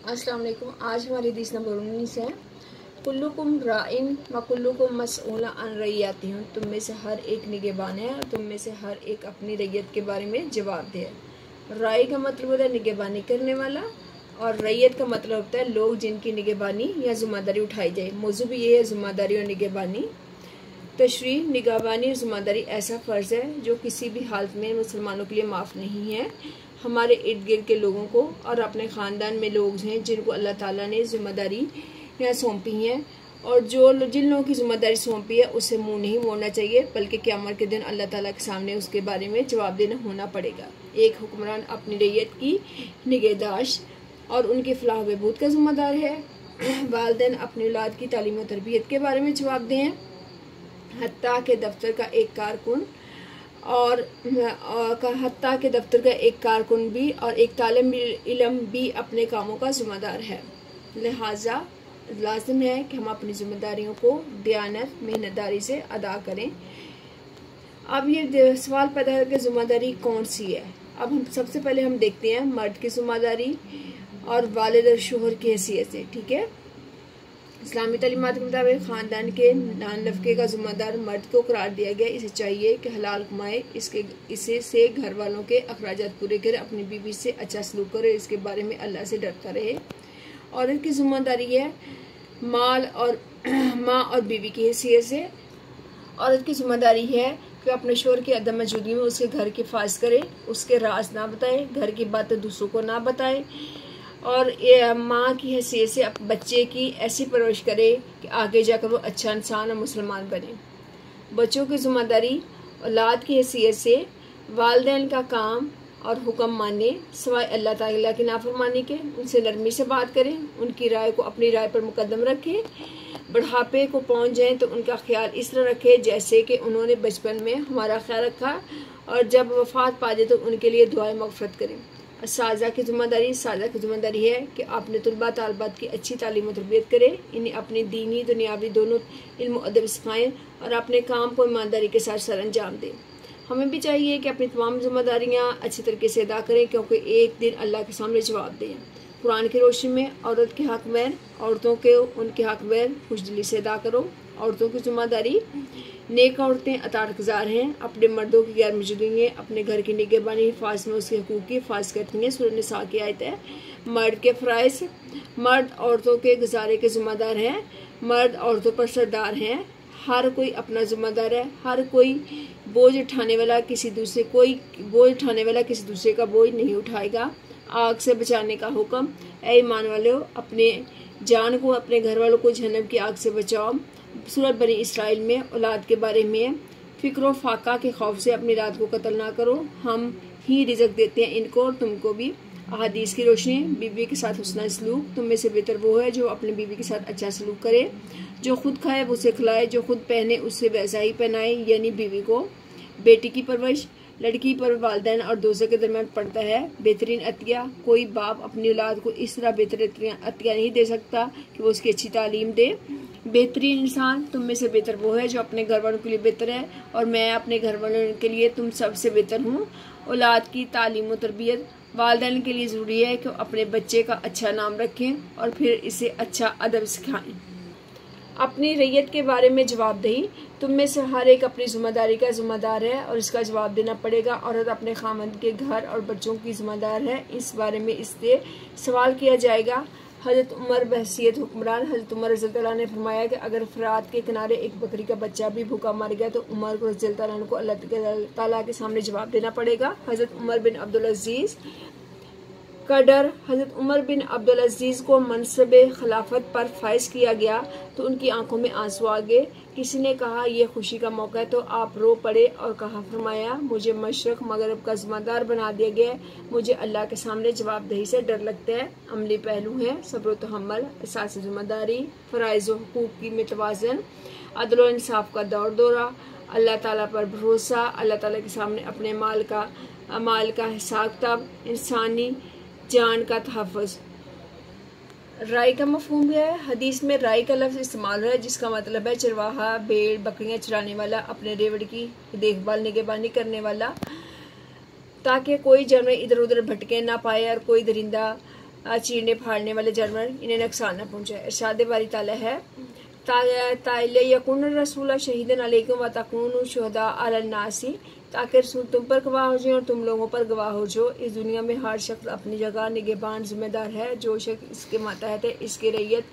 अस्सलाम वालेकुम। आज हमारी हदीस नंबर 19 है। कुल्लुकुम राइन व कुल्लुकुम मसऊला अन रइयतिही। तुम में से हर एक निगहबान है और तुम में से हर एक अपनी रैयत के बारे में जवाबदेह है। राई का मतलब होता है निगहबानी करने वाला, और रैयत का मतलब होता है लोग जिनकी निगहबानी या जिम्मेदारी उठाई जाए। मौजू भी ये है, जिम्मेदारी और निगहबानी। तशरीह, निगहबानी और जिम्मेदारी ऐसा फ़र्ज़ है जो किसी भी हालत में मुसलमानों के लिए माफ़ नहीं है। हमारे इर्द गिर्द के लोगों को और अपने ख़ानदान में लोग हैं जिनको अल्लाह ताला ने जिम्मेदारी यहाँ सौंपी हैं, और जिन लोगों की जिम्मेदारी सौंपी है उससे मुंह नहीं मोड़ना चाहिए, बल्कि क़यामत के दिन अल्लाह ताला के सामने उसके बारे में जवाब देना होना पड़ेगा। एक हुक्मरान अपनी रैयत की निगहदाश्त और उनकी फलाह बहबूद का जिम्मेदार है। वालिदैन अपनी औलाद की तालीम और तरबियत के बारे में जवाबदेह हैं। हत्ता के दफ्तर का एक कारकुन भी और एक तालिब इल्म भी अपने कामों का जिम्मेदार है। लिहाजा लाजिम है कि हम अपनी जिम्मेदारियों को दयानत मेहनतदारी से अदा करें। अब ये सवाल पैदा है कि जिम्मेदारी कौन सी है। अब हम सबसे पहले हम देखते हैं मर्द की जिम्मेदारी और वालिद और शोहर की हैसियत से। ठीक है, इस्लामी तालीमात के मुताबिक ख़ानदान के नान नफ़क़े का ज़िम्मेदार मर्द को करार दिया गया। इसे चाहिए कि हलाल कमाए, इसे से घर वालों के अखराजात पूरे करे, अपनी बीवी से अच्छा सलूक करे, इसके बारे में अल्लाह से डरता रहे। औरत की ज़िम्मेदारी है माँ और बीवी की हैसियत से। औरत की ज़िम्मेदारी है कि अपने शोहर की अदम मौजूदगी में उसके घर की हिफाज़त करे, उसके राज ना बताए, घर की बातें दूसरों को ना बताए, और ये माँ की हैसियत से बच्चे की ऐसी परवरिश करे कि आगे जाकर वो अच्छा इंसान और मुसलमान बने। बच्चों की जिम्मेदारी औलाद की हैसियत से वालिदैन का काम और हुक्म माने, सिवाय अल्लाह ताला की नाफरमानी के। उनसे नरमी से बात करें, उनकी राय को अपनी राय पर मुकद्दम रखें। बुढ़ापे को पहुँच जाएं तो उनका ख्याल इस तरह रखें जैसे कि उन्होंने बचपन में हमारा ख्याल रखा, और जब वफात पा जाए तो उनके लिए दुआएं मग़फ़िरत करें। साजा की जिम्मेदारी है कि आपने तुलबा तालबात की अच्छी तालीम और तरबियत करें, इन्हें अपनी दीनी दुनियावी दोनों इल्म और अदब सिखाएं और अपने काम को ईमानदारी के साथ सर अंजाम दें। हमें भी चाहिए कि अपनी तमाम जिम्मेदारियां अच्छी तरीके से अदा करें, क्योंकि एक दिन अल्लाह के सामने जवाब दें। कुरान की रोशनी में औरत के हक़ में औरतों के उनके हक़ में खुशदिली से अदा करो। औरतों की जिम्मेदारी, नेक औरतें अताअतगुज़ार हैं, अपने मर्दों की गैर मौजूदगी में अपने घर की निगहबानी हिफाज़त में उसके हकूक़ की हिफाज़त करती हैं। सूरह निसा की आयत है। मर्द के फ़राइज़, मर्द औरतों के गुजारे के ज़िम्मेदार हैं, मर्द औरतों पर सरदार हैं। हर कोई अपना ज़िम्मेदार है। हर कोई बोझ उठाने वाला किसी दूसरे का बोझ नहीं उठाएगा। आग से बचाने का हुक्म, ऐ ईमान वालों, अपने जान को अपने घर वालों को जहन्नम की आग से बचाओ। सूरत बनी इसराइल में औलाद के बारे में, फ़िक्र फाका के खौफ से अपनी रात को कत्ल ना करो, हम ही रिज़्क़ देते हैं इनको और तुमको भी। अहादीस की रोशनी, बीवी के साथ हुस्न सलूक, तुम में से बेहतर वो है जो अपनी बीवी के साथ अच्छा सलूक करे, जो खुद खाए वो उसे खिलाए, जो खुद पहने उससे वैसा ही पहनाए, यानी बीवी को। बेटी की परवरिश, लड़की पर वालिदैन और दोस्तों के दरमियान पड़ता है बेहतरीन अतिया। कोई बाप अपनी औलाद को इस तरह बेहतर अतिया नहीं दे सकता कि वो उसकी अच्छी तालीम दे। बेहतरीन इंसान तुम में से बेहतर वो है जो अपने घर वालों के लिए बेहतर है, और मैं अपने घर वालों के लिए तुम सबसे बेहतर हूँ। औलाद की तालीम और तरबियत, वालिदैन के लिए ज़रूरी है कि अपने बच्चे का अच्छा नाम रखें और फिर इसे अच्छा अदब सिखाएं। अपनी रैयत के बारे में जवाबदेही, तुम में से हर एक अपनी जिम्मेदारी का जिम्मेदार है और इसका जवाब देना पड़ेगा। औरत अपने खामद के घर और बच्चों की जिम्मेदार है, इस बारे में इससे सवाल किया जाएगा। हज़रत उमर बहसीयत हुक्मरान, हज़रत उमर रज़ी अल्लाह ने फरमाया कि अगर फ़रात के किनारे एक बकरी का बच्चा भी भूखा मर गया तो उमर को रज़ी अल्लाह को अल्लाह ताला के सामने जवाब देना पड़ेगा। हज़रत उमर बिन अब्दुल अज़ीज़ का डर, हज़रत उमर बिन अब्दुल अज़ीज़ को मनसबे खिलाफत पर फाइज किया गया तो उनकी आंखों में आंसू आ गए। किसी ने कहा यह खुशी का मौका है तो आप रो पड़े और कहा फरमाया मुझे मशरक़ मगरब का ज़िम्मेदार बना दिया गया है, मुझे अल्लाह के सामने जवाबदेही से डर लगता है। अमली पहलू हैं सब्र तहम्मुल, एहसास ज़िम्मेदारी, फ़राइज़ व हुकूक़ की मतवाज़न, अदल व इंसाफ़ का दौरा, अल्लाह ताला पर भरोसा, अल्लाह ताला के सामने अपने माल का हिसाब किताब, इंसानी जान का तहफ़्फ़ुज़। राई का मफ़हूम है। हदीस में राई का लफ्ज़ इस्तेमाल है जिसका मतलब है चरवाहा, भेड़ बकरियां चराने वाला, अपने रेवड़ की देखभाल निगहबानी करने वाला, ताकि कोई जानवर इधर उधर भटके ना पाए और कोई दरिंदा चीरने फाड़ने वाले जानवर इन्हें नुकसान न पहुंचाए। इरशाद बारी ताला है यकुन रसूल शहीदन अलैकुम व तकूनु शुहदा अलल नासी, ताकि रसूल तुम पर गवाह हो जाए और तुम लोगों पर गवाह हो जो। इस दुनिया में हर शख्स अपनी जगह निगहबान जिम्मेदार है। जो शख्स इसके मातहत है, इसकी रैयत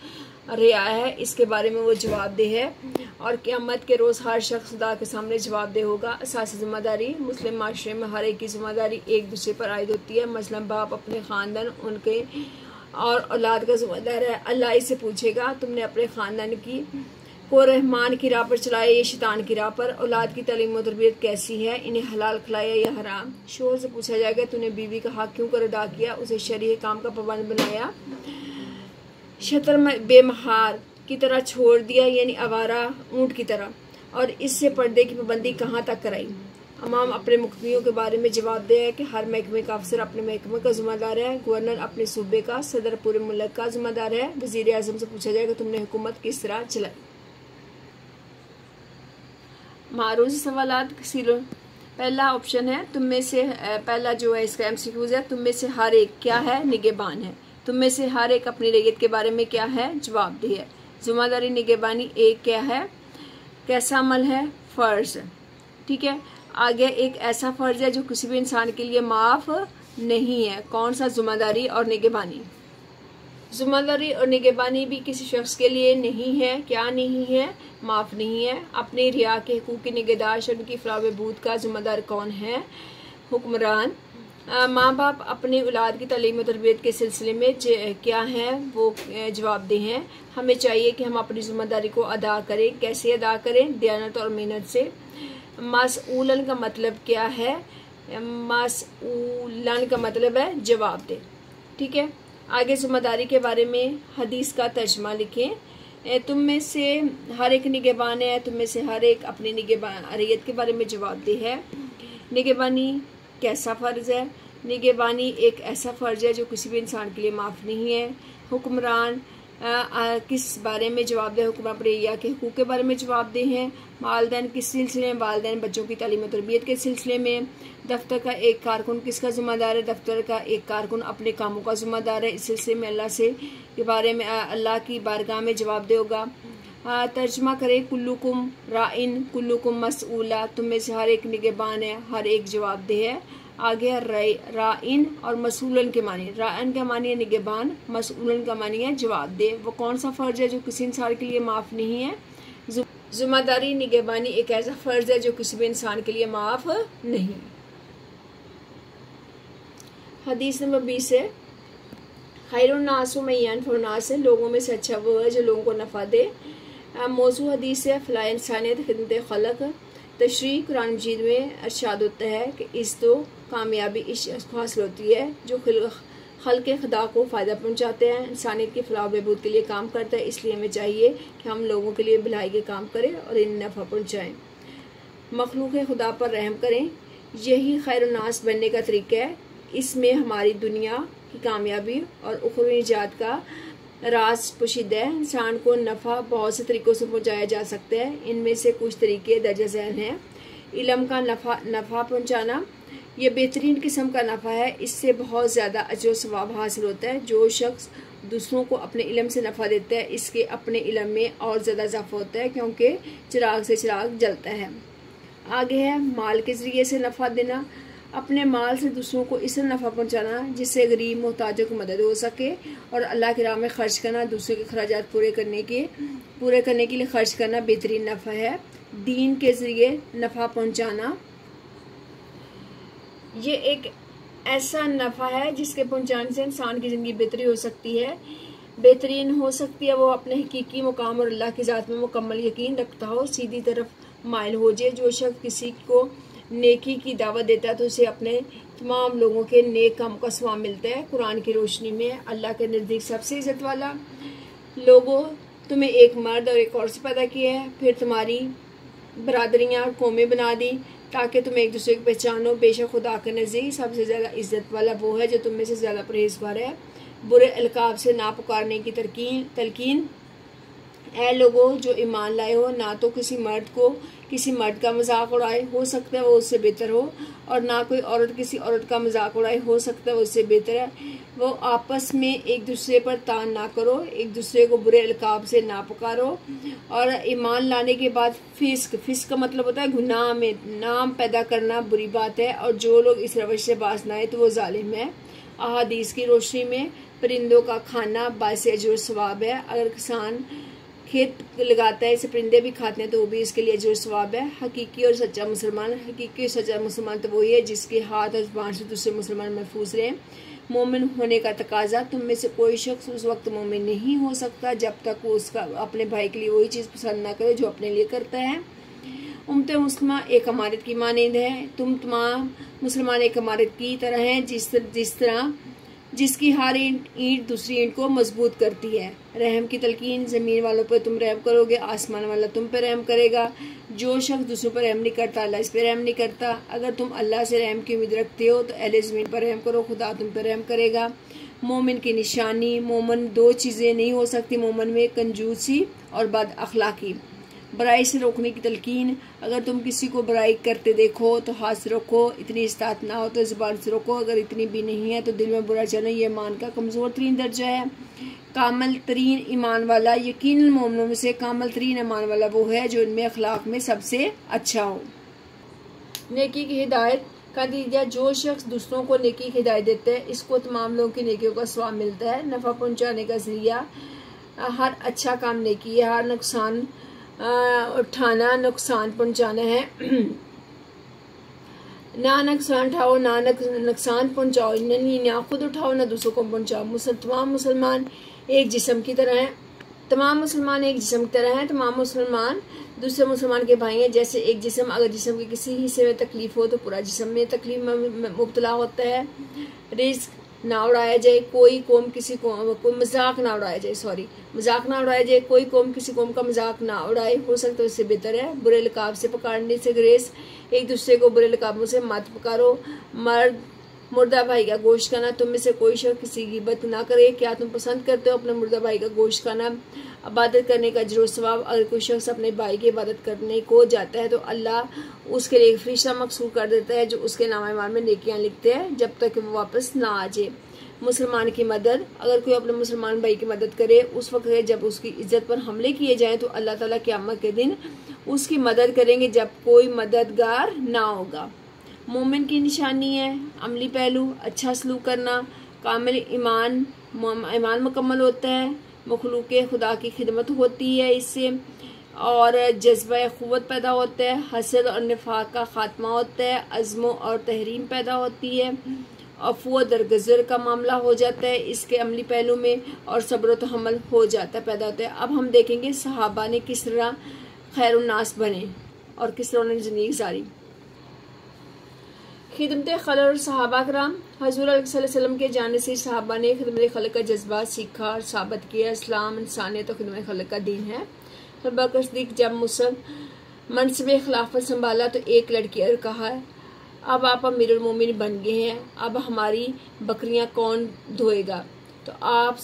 रिया है, इसके बारे में वो जवाबदेह है और क़यामत के रोज़ हर शख्स खुदा के सामने जवाबदेह होगा। असासी जिम्मेदारी मुस्लिम माशरे में हर एक की जिम्मेदारी एक दूसरे पर आयद होती है। मसलन बाप अपने ख़ानदान उनके और औलाद का जिम्मेदार है। अल्लाह इससे पूछेगा तुमने अपने ख़ानदान की को रहमान की राह पर चलाया या शैतान की राह पर? औलाद की तालीम और तरबियत कैसी है? इन्हें हलाल खिलाया या हराम? शोहर से पूछा जाएगा तूने बीवी का हक क्यों कर अदा किया, उसे शरीय काम का पाबंद बनाया, शतर बेमहार की तरह छोड़ दिया यानी आवारा ऊँट की तरह, और इससे पर्दे की पाबंदी कहाँ तक कराई? अमाम अपने मुकदमियों के बारे में जवाबदेह है कि हर महकमे का अफसर अपने महकमे का जिम्मेदार है। गवर्नर अपने सूबे का, सदर पूरे मुल्क का जिम्मेदार है। वजीर आजम से पूछा जाएगा तुमने हुकूमत किस तरह चलाई? मारूज सवालात पहला ऑप्शन है तुम में से, पहला जो है इसका एमसीक्यूज है, तुम में से हर एक क्या है? निगहबान है। तुम में से हर एक अपनी रैयत के बारे में क्या है? जवाबदेह है। जिम्मेदारी निगहबानी एक क्या है? कैसा अमल है? फर्ज। ठीक है, आगे एक ऐसा फर्ज है जो किसी भी इंसान के लिए माफ नहीं है। कौन सा? जिम्मेदारी और निगहबानी। जिम्मेदारी और निगहबानी भी किसी शख्स के लिए नहीं है। क्या नहीं है? माफ नहीं है। अपने रिया के हकूक़ की निगहदाश्त और उनकी फलाह बहबूद का जिम्मेदार कौन है? हुक्मरान। माँ बाप अपनी औलाद की तालीम और तरबियत के सिलसिले में क्या है? वो जवाबदेह हैं। हमें चाहिए कि हम अपनी जिम्मेदारी को अदा करें। कैसे अदा करें? दयानत और मेहनत से। मसऊलन का मतलब क्या है? मसऊलन का मतलब है जवाबदेह। ठीक है, आगे जिम्मेदारी के बारे में हदीस का तर्जमा लिखें। तुम में से हर एक निगहबान है। तुम में से हर एक अपनी रैयत के बारे में जवाबदेह है। निगहबानी कैसा फ़र्ज है? निगहबानी एक ऐसा फ़र्ज है जो किसी भी इंसान के लिए माफ़ नहीं है। हुक्मरान किस बारे में जवाबदेह? हुक्मरान अपने रिया के हकूक़ के बारे में जवाबदेह हैं। वालिदैन किस सिलसिले में? वालिदैन बच्चों की तालीम और तरबियत के सिलसिले में। दफ्तर का एक कारकुन किसका जिम्मेदार है? दफ्तर का एक कारकुन अपने कामों का जिम्मेदार है। इस सिलसिले में अल्लाह से के बारे में अल्लाह की बारगाह में जवाबदेह होगा। तर्जमा करें, कुल्लुकुम राइन कुल्लुकुम मसऊला। तुम में से हर एक निगहबान है, हर एक जवाबदेह है। आगे राइन और मसूलन के मानी। राइन का मानी है निगहबान, मसूलन का मानी है जवाबदेह। वो कौन सा फ़र्ज है जो किसी इंसान के लिए माफ़ नहीं है? जिम्मेदारी निगहबानी एक ऐसा फ़र्ज है जो किसी भी इंसान के लिए माफ़ नहीं। हदीस नंबर 20 है, खैरुन्नासु मन यनफउन्नास, लोगों में से अच्छा वो है जो लोगों को नफ़ा दे। मौजू हदीस है फलाह इंसानियत खिदमत खलक। तशरीह कुरान मजीद में इरशाद होता है कि इस तो कामयाबी इस शख्स को हासिल होती है जो खल्क़ खुदा को फ़ायदा पहुँचाते हैं, इंसानियत की फलाह बहबूद के लिए काम करता है। इसलिए हमें चाहिए कि हम लोगों के लिए भलाई के काम करें और इन्हें नफ़ा पहुँचाएँ। मखलूक़ खुदा पर रहम करें, यही खैरुन्नास बनने का तरीका है। इसमें हमारी दुनिया की कामयाबी और उखरवी निजात का राज पोशीदा है। इंसान को नफ़ा बहुत से तरीक़ों से पहुँचाया जा सकता है। इनमें से कुछ तरीके दर्ज ज़ैल हैं। इल्म का नफ़ा पहुँचाना, ये बेहतरीन किस्म का नफ़ा है। इससे बहुत ज़्यादा अजर सवाब हासिल होता है। जो शख्स दूसरों को अपने इल्म से नफ़ा देता है, इसके अपने इल्म में और ज़्यादा इजाफा होता है, क्योंकि चिराग से चिराग जलता है। आगे है माल के ज़रिए से नफ़ा देना, अपने माल से दूसरों को इस नफ़ा पहुँचाना जिससे गरीब मोहताजों की मदद हो सके, और अल्लाह की राह में ख़र्च करना, दूसरों के खर्चात पूरे करने के लिए ख़र्च करना बेहतरीन नफ़ा है। दीन के ज़रिए नफ़ा पहुँचाना, ये एक ऐसा नफ़ा है जिसके पहुँचाने से इंसान की ज़िंदगी बेहतरीन हो सकती है। वो अपने हकीकी मुकाम और अल्लाह की ज़ात में मुकम्मल यकीन रखता हो, सीधी तरफ माइल हो जाए। जो शख्स किसी को नेकी की दावत देता है तो उसे अपने तमाम लोगों के नेक काम का सवाब मिलता है। कुरान की रोशनी में अल्लाह के नज़दीक सबसे इज़्ज़त वाला लोगों, तुम्हें एक मर्द और एक औरत से पैदा किया है, फिर तुम्हारी बरादरियाँ और कौमें बना दी ताकि तुम एक दूसरे को पहचानो। बेशक खुदा के नज़दीक सबसे ज़्यादा इज़्ज़त वाला वो है जो तुम में से ज़्यादा परहेज़गार है। बुरे अलकाब से ना पुकारने की तलकीन, ऐ लोगों जो ईमान लाए हो, ना तो किसी मर्द का मजाक उड़ाए, हो सकता है वो उससे बेहतर हो, और ना कोई औरत किसी औरत का मजाक उड़ाए, हो सकता है वो उससे बेहतर है। वो आपस में एक दूसरे पर तान ना करो, एक दूसरे को बुरे अलकाब से ना पुकारो। और ईमान लाने के बाद फिस्क का मतलब होता है गुनाह में नाम पैदा करना बुरी बात है, और जो लोग इस रवश से बाज ना आए तो वो जालिम है। अहादीस की रोशनी में परिंदों का खाना बाइसे अजर सवाब है। अगर किसान खेत लगाता है, इसे परिंदे भी खाते हैं तो वो भी इसके लिए अजर सवाब है। हकीकी और सच्चा मुसलमान तो वही है जिसके हाथ और जुबान से दूसरे मुसलमान महफूज रहे। मोमिन होने का तकाजा, तुम में से कोई शख्स उस वक्त मोमिन नहीं हो सकता जब तक वो उसका अपने भाई के लिए वही चीज़ पसंद ना करे जो अपने लिए करता है। उम्मत मुस्लिमा एक अमारत की मानंद है। तुम तमाम मुसलमान एक अमारत की तरह हैं जिस तरह जिसकी हर ईंट दूसरी ईंट को मजबूत करती है। रहम की तलकीन, ज़मीन वालों पर तुम रहम करोगे, आसमान वाला तुम पर रहम करेगा। जो शख्स दूसरों पर रहम नहीं करता अल्लाह इस पर रहम नहीं करता। अगर तुम अल्लाह से रहम की उम्मीद रखते हो तो अहले ज़मीन पर रहम करो, खुदा तुम पर रहम करेगा। मोमिन की निशानी, मोमिन दो चीज़ें नहीं हो सकती मोमिन में, कंजूसी और बद अखलाकी। बुराई से रोकने की तलकीन, अगर तुम किसी को बुराई करते देखो तो हाथ से रोको, इतनी इस्तात ना हो तो ज़ुबान से रोको, अगर इतनी भी नहीं है तो दिल में बुरा चलना ये ईमान का कमज़ोर तरीन दर्जा है। कामल तरीन ईमान वाला, यकीनन मोमिनों में से कामल तरीन ईमान वाला वो है जो इनमें अखलाक में सबसे अच्छा हो। नेकी की हिदायत का दीजिए, जो शख्स दूसरों को नेकी की हिदायत देता है इसको तमाम लोगों की नेकियों का स्वाब मिलता है। नफ़ा पहुँचाने का जरिया, हर अच्छा काम नेकी है, हर नुकसान उठाना नुकसान पहुंचाना है। ना नुकसान उठाओ ना नुकसान पहुंचाओ, ना खुद उठाओ ना दूसरों को पहुंचाओ। तमाम मुसलमान एक जिस्म की तरह हैं, तमाम मुसलमान एक जिस्म की तरह हैं, तमाम मुसलमान दूसरे मुसलमान के भाई हैं। जैसे एक जिस्म, अगर जिस्म के किसी हिस्से में तकलीफ हो तो पूरा जिस्म में तकलीफ में मुब्तला होता है। रिस्क ना उड़ाया जाए, कोई कौम किसी कौम को मजाक ना उड़ाया जाए, मजाक ना उड़ाया जाए, कोई कौम किसी कौम का मजाक ना उड़ाए, हो सकता है उससे बेहतर है। बुरे लकाब से पुकारने से ग्रेस, एक दूसरे को बुरे लकाबों से मत पुकारो। मुर्दा भाई का गोश्त खाना, तुम में से कोई शख्स किसी की गिबत ना करे। क्या तुम पसंद करते हो अपने मुर्दा भाई का गोश्त खाना? इबादत करने का अजर सवाब, अगर कोई शख्स अपने भाई की इबादत करने को जाता है तो अल्लाह उसके लिए एक फरिश्ता मकसूर कर देता है जो उसके नाम में नेकियां लिखते हैं जब तक कि वो वापस ना आ जाए। मुसलमान की मदद, अगर कोई अपने मुसलमान भाई की मदद करे उस वक्त जब उसकी इज्जत पर हमले किए जाएं तो अल्लाह ताला क़यामत के दिन उसकी मदद करेंगे जब कोई मददगार ना होगा। मोमिन की निशानी है अमली पहलू, अच्छा सलूक करना। कामिल ईमान मुकम्मल होता है, मखलूक खुदा की खिदमत होती है इससे, और जज्बा क़ुव्वत पैदा होता है। हसद और निफाक का खात्मा होता है, अज़्म और तहरीम पैदा होती है, अफ़्व दरगुज़र का मामला हो जाता है इसके अमली पहलू में, और सब्र तो हमल हो जाता पैदा होता है। अब हम देखेंगे सहाबा ने किस तरह खैरुन्नास बने और किस तरह उन्होंने ज़िंदगी गुजारी। खिदमत खल और सहाबा कराम, हज़ूर सल्लल्लाहु अलैहि वसल्लम के जाने से सहाबा ने खिदमत खल का जज्बा सीखा और साबित किया। इस्लाम इंसानियत और खिदमत खल का दीन है। अबू बकर सिद्दीक़ जब मनसब खिलाफत संभाला तो एक लड़की और कहा, अब आप अमीरुल मोमिन बन गए हैं, अब हमारी बकरियां कौन धोएगा? तो आप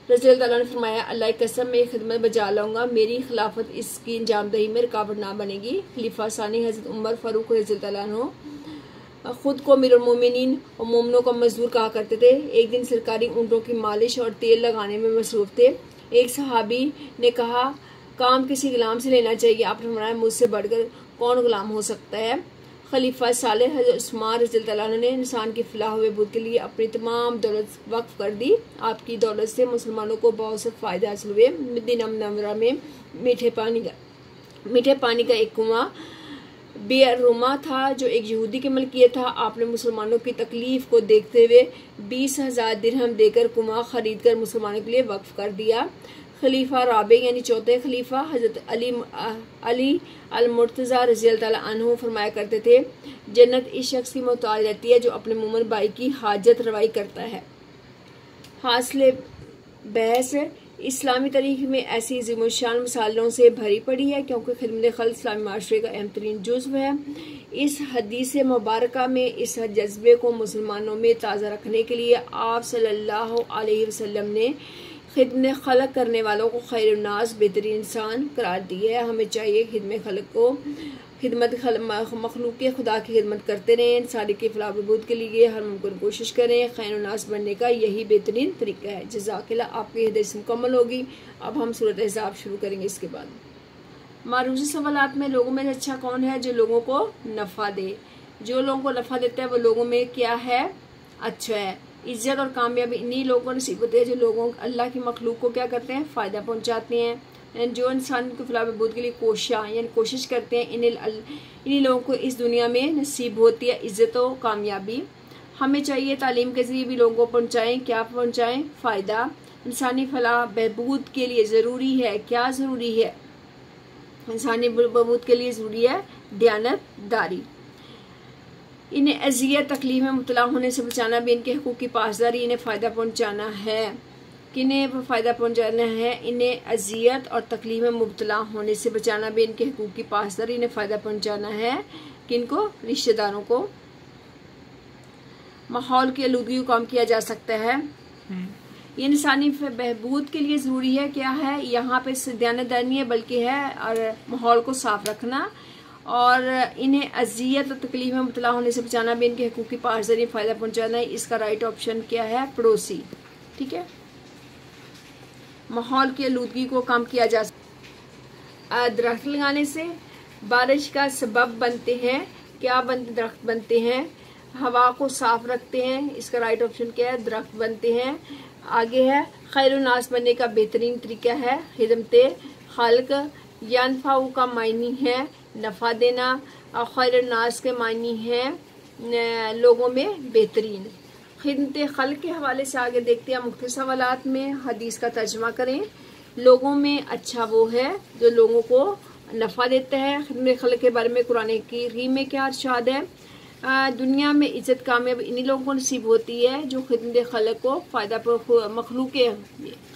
रज़ी अल्लाह ने फरमाया, अल्लाह की कसम मैं खिदमत बजा लाऊंगा, मेरी खिलाफत इसकी अंजामदही में रुकावट ना बनेगी। खलीफा सानी हज़रत उमर फारूक रज़ी अल्लाह खुद को अमीरुल मोमिनीन और मोमिनों का मजदूर कहा करते थे। एक दिन सरकारी ऊँटों की मालिश और तेल लगाने में मसरूफ थे। एक सहाबी ने कहा, काम किसी गुलाम से लेना चाहिए। आपने फरमाया, मुझसे बढ़कर कौन गुलाम हो सकता है? खलीफा साले हज़रत उस्मान रज़ी अल्लाह ने इंसान की फलाह बहबूद के लिए अपनी तमाम दौलत वक्फ कर दी। आपकी दौलत से मुसलमानों को बहुत से फ़ायदे हासिल हुए। मदीना मुनव्वरा में मीठे पानी का एक कुआं बेर रोमा था जो एक यहूदी के मलकियत था। आपने मुसलमानों की तकलीफ को देखते हुए 20,000 दिरहम देकर कुआं खरीद कर मुसलमानों के लिए वक्फ कर दिया। खलीफा राबे यानी चौथे खलीफा हज़रत अली अल मुर्तज़ा रज़ी अल्लाह अन्हु फरमाया करते थे, जन्नत इस शख्स की मोहताज रहती है जो अपने मोमिन भाई की हाजत रवाई करता है। हासिल बहस, इस्लामी तारीख में ऐसी ज़िम्मेशान मिसालों से भरी पड़ी है क्योंकि खिदमत खल्क़ इस्लामी माशरे का अहम तरीन जुज़्व है। इस हदीस मुबारका में इस जज्बे को मुसलमानों में ताज़ा रखने के लिए आप सल्लल्लाहु अलैहि वसल्लम ने खिदमत खल्क़ करने वालों को खैरुन्नास बेहतरीन इंसान करार दिया है। हमें चाहिए खिदमत मखलूक खुदा की खिदमत करते रहें, इंसानी के फलाह बहबूद के लिए हर मुमकिन कोशिश करें। खैर नास बनने का यही बेहतरीन तरीका है। जज़ाकिल्लाह। आपकी हिदायत मुकम्मल होगी। अब हम सूरत हिसाब शुरू करेंगे। इसके बाद मारूजी सवालात में लोगों में अच्छा कौन है जो लोगों को नफ़ा दे। जो लोगों को नफ़ा देता है वो लोगों में क्या है, अच्छा है। इज्जत और कामयाबी इन्हीं लोगों को नसीब होती है जो लोगों अल्लाह की मखलूक को क्या करते हैं, फ़ायदा पहुंचाते हैं। जो इंसान के फलाह बहबूद के लिए कोशिश करते हैं, इन्हीं लोगों को इस दुनिया में नसीब होती है इज्जत और कामयाबी। हमें चाहिए तालीम के ज़रिए भी लोगों को पहुँचाएँ, क्या पहुँचाएँ, फ़ायदा। इंसानी फलाह बहबूद के लिए ज़रूरी है, क्या ज़रूरी है, इंसानी बहबूद के लिए ज़रूरी है दयानतदारी। इन्हें अजियत तकलीफ में मुब्तला होने से बचाना भी इनके हकूक़ की पासदारी। इन्हें फ़ायदा पहुँचाना है, किन्हें फ़ायदा पहुँचाना है, इन्हें अजियत और तकलीफ में मुब्तला होने से बचाना भी इनके हकूक़ की पासदारी। इन्हें फ़ायदा पहुँचाना है किनको, रिश्तेदारों को। माहौल की आलूदगी को कम किया जा सकता है। ये इंसानी बहबूद के लिए ज़रूरी है, क्या है यहाँ पे दयानतदारी नहीं है बल्कि है और माहौल को साफ रखना। और इन्हें अजियत और तकलीफ में मुब्तला होने से बचाना भी इनके हकूक़ की पासदारी, फ़ायदा पहुँचाना है। इसका राइट ऑप्शन क्या है, पड़ोसी। ठीक है। माहौल की आलूदगी को कम किया जा सकता। दरख्त लगाने से बारिश का सबब बनते हैं, क्या दरख्त बनते हैं, हवा को साफ रखते हैं। इसका राइट ऑप्शन क्या है, दरख्त बनते हैं। आगे है खैरुन्नास बनने का बेहतरीन तरीका है खिदमते खल्क। यनफ़ाउ का मायनी है नफ़ा देना और खैरुन्नास के मायनी है लोगों में बेहतरीन। खिदमत खल्क के हवाले से आगे देखते हैं मुख्तलिफ सवालात में हदीस का तर्जमा करें। लोगों में अच्छा वो है जो लोगों को नफ़ा देता है। खिदमत खल्क के बारे में कुरान करीम में क्या इरशाद है, दुनिया में इज्जत कामयाब इन्हीं लोगों को नसीब होती है जो खिदमत खल्क को फ़ायदा मखलूक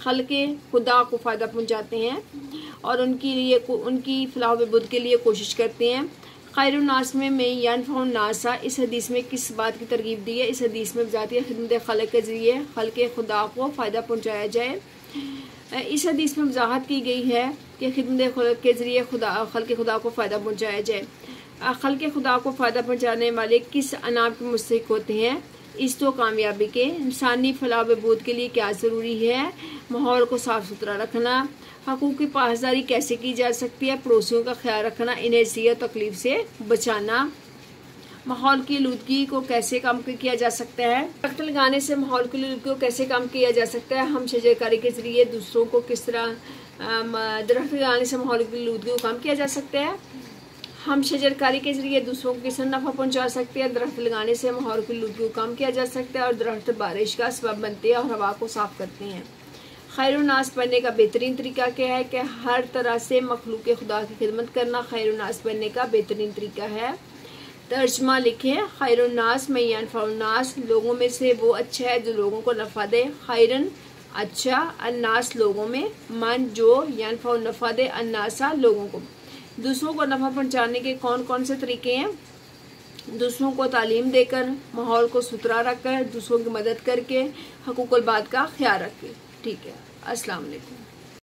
खल्क खुदा को फ़ायदा पहुँचाते हैं और उनकी फलाह बहबूद के लिए कोशिश करते हैं। खैरुन्नास में यनफ़उन्नासा इस हदीस में किस बात की तरगीब दी है। इस हदीस में बताती है खिदमत खल्क के ज़रिए खल्क खुदा को फ़ायदा पहुँचाया जाए। इस हदीस में वजाहत की गई है कि खिदमत खल्क के ज़रिए खल्क खुदा को फ़ायदा पहुँचाया जाए। खल्क खुदा को फ़ायदा पहुँचाने वाले किस अनाम के मुस्तहिक होते हैं, इस तो कामयाबी के। इंसानी फलाह बहबूद के लिए क्या ज़रूरी है, माहौल को साफ़ सुथरा रखना। हकूक़ की पासदारी कैसे की जा सकती है, पड़ोसियों का ख्याल रखना, इन्हें अज़ियत तकलीफ से बचाना। माहौल की आलूदगी को कैसे कम किया जा सकता है, दरख्त लगाने से माहौल की आलूदगी को कैसे कम किया जा सकता है। हम शजरकारी के ज़रिए दूसरों को किस तरह दरख्त लगाने से माहौल की आलूदगी को कम किया जा सकता है। हम शजरकारी के ज़रिए दूसरों को किस तरह नफ़ा पहुँचा सकते हैं। दरख्त लगाने से माहौल की आलूदगी को कम किया जा सकता है और दरख्त बारिश का सबब बनते हैं और हवा को साफ़ करते हैं। खैरुन्नास बनने का बेहतरीन तरीका क्या है कि हर तरह से मखलूक खुदा की खिदमत करना खैरुन्नास बनने का बेहतरीन तरीका है। तर्जमा लिखें, खैरुन्नास में यनफ़उन्नास लोगों में से वो अच्छा है जो लोगों को नफ़ा दे। खैरन अच्छा, अन्नास लोगों में, मन जो यनफ़उ नफ़ा दे, अन्नासा लोगों को। दूसरों को नफ़ा पहुँचाने के कौन कौन से तरीके हैं, दूसरों को तालीम देकर, माहौल को सुथरा रखकर, दूसरों की मदद करके, हकूक़ुल बाद का ख्याल रखें। ठीक है। अस्सलाम वालेकुम।